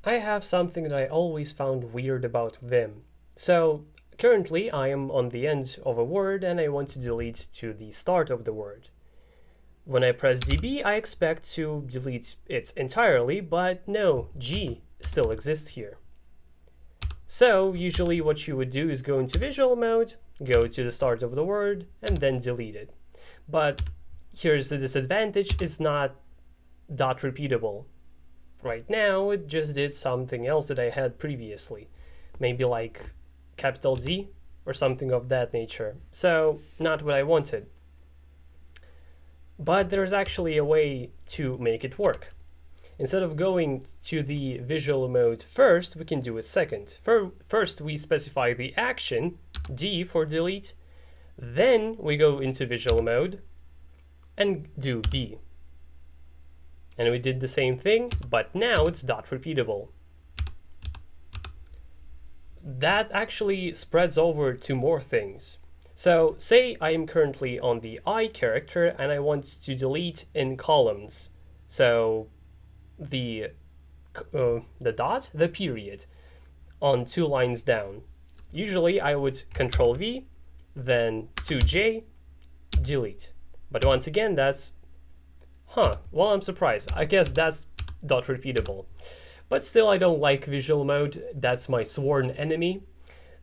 I have something that I always found weird about Vim. So currently I am on the end of a word and I want to delete to the start of the word. When I press DB, I expect to delete it entirely, but no, G still exists here. So usually what you would do is go into visual mode, go to the start of the word, and then delete it. But here's the disadvantage, it's not dot repeatable. Right now, it just did something else that I had previously. Maybe like capital D or something of that nature. So not what I wanted. But there's actually a way to make it work. Instead of going to the visual mode first, we can do it second. First, we specify the action, D for delete. Then we go into visual mode and do B. And we did the same thing, but now it's dot repeatable. That actually spreads over to more things. So say I am currently on the I character and I want to delete in columns. So the dot, the period, on 2 lines down. Usually I would Control V, then 2J, delete. But once again, that's well, I'm surprised. I guess that's dot repeatable. But still, I don't like visual mode. That's my sworn enemy.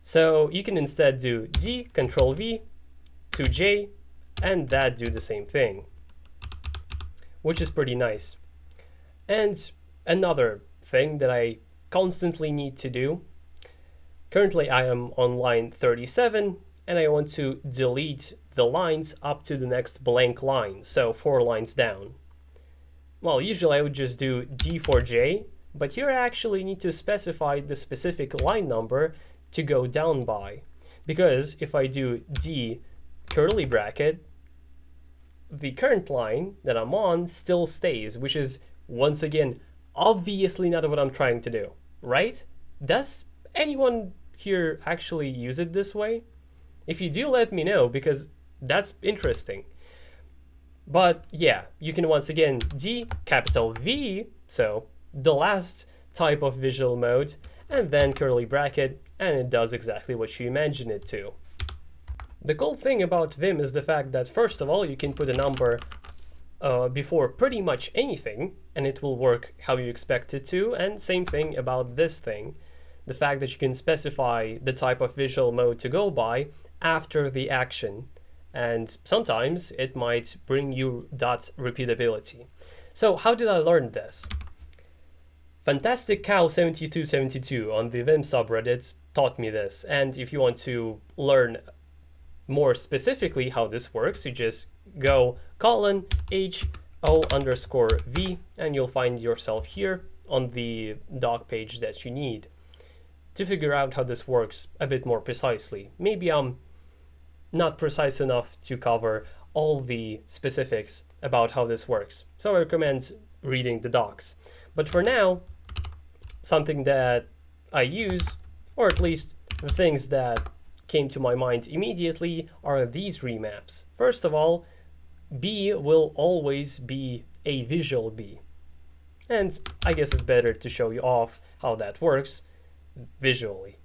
So you can instead do D, Control V, 2J, and that do the same thing, which is pretty nice. And another thing that I constantly need to do, currently I am on line 37, and I want to delete the lines up to the next blank line, so 4 lines down. Well, usually I would just do D4J, but here I actually need to specify the specific line number to go down by. Because if I do D curly bracket, the current line that I'm on still stays, which is, once again, obviously not what I'm trying to do, right? Does anyone here actually use it this way? If you do, let me know, because that's interesting. But yeah, you can once again D, capital V, so the last type of visual mode, and then curly bracket, and it does exactly what you imagine it to. The cool thing about Vim is the fact that, first of all, you can put a number before pretty much anything, and it will work how you expect it to, and same thing about this thing. The fact that you can specify the type of visual mode to go by after the action, and sometimes it might bring you dot repeatability. So how did I learn this? Fantastic Cow 7272 on the Vim subreddit taught me this, and if you want to learn more specifically how this works, you just go :HO_V and you'll find yourself here on the doc page that you need to figure out how this works a bit more precisely. Maybe I'm not precise enough to cover all the specifics about how this works, so I recommend reading the docs. But for now, something that I use, or at least the things that came to my mind immediately, are these remaps. First of all, B will always be a visual B. And I guess it's better to show you off how that works visually.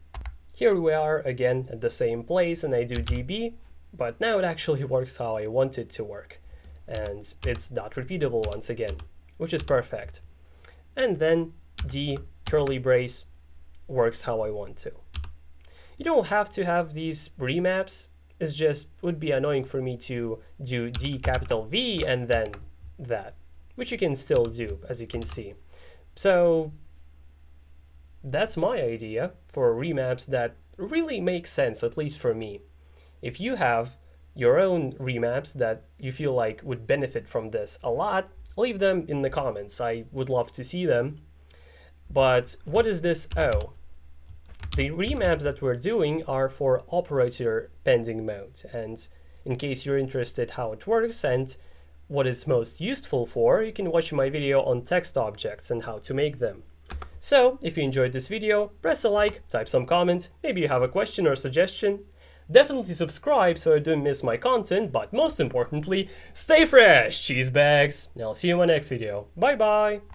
Here we are again at the same place, and I do DB, but now it actually works how I want it to work. And it's dot repeatable once again, which is perfect. And then D curly brace works how I want to. You don't have to have these remaps. It's just would be annoying for me to do D capital V and then that, which you can still do, as you can see. So that's my idea for remaps that really make sense, at least for me. If you have your own remaps that you feel like would benefit from this a lot, leave them in the comments. I would love to see them. But what is this O? The remaps that we're doing are for operator pending mode. And in case you're interested how it works and what it's most useful for, you can watch my video on text objects and how to make them. So if you enjoyed this video, press a like, type some comment, maybe you have a question or suggestion. Definitely subscribe so you don't miss my content, but most importantly, stay fresh, cheese bags. And I'll see you in my next video. Bye bye!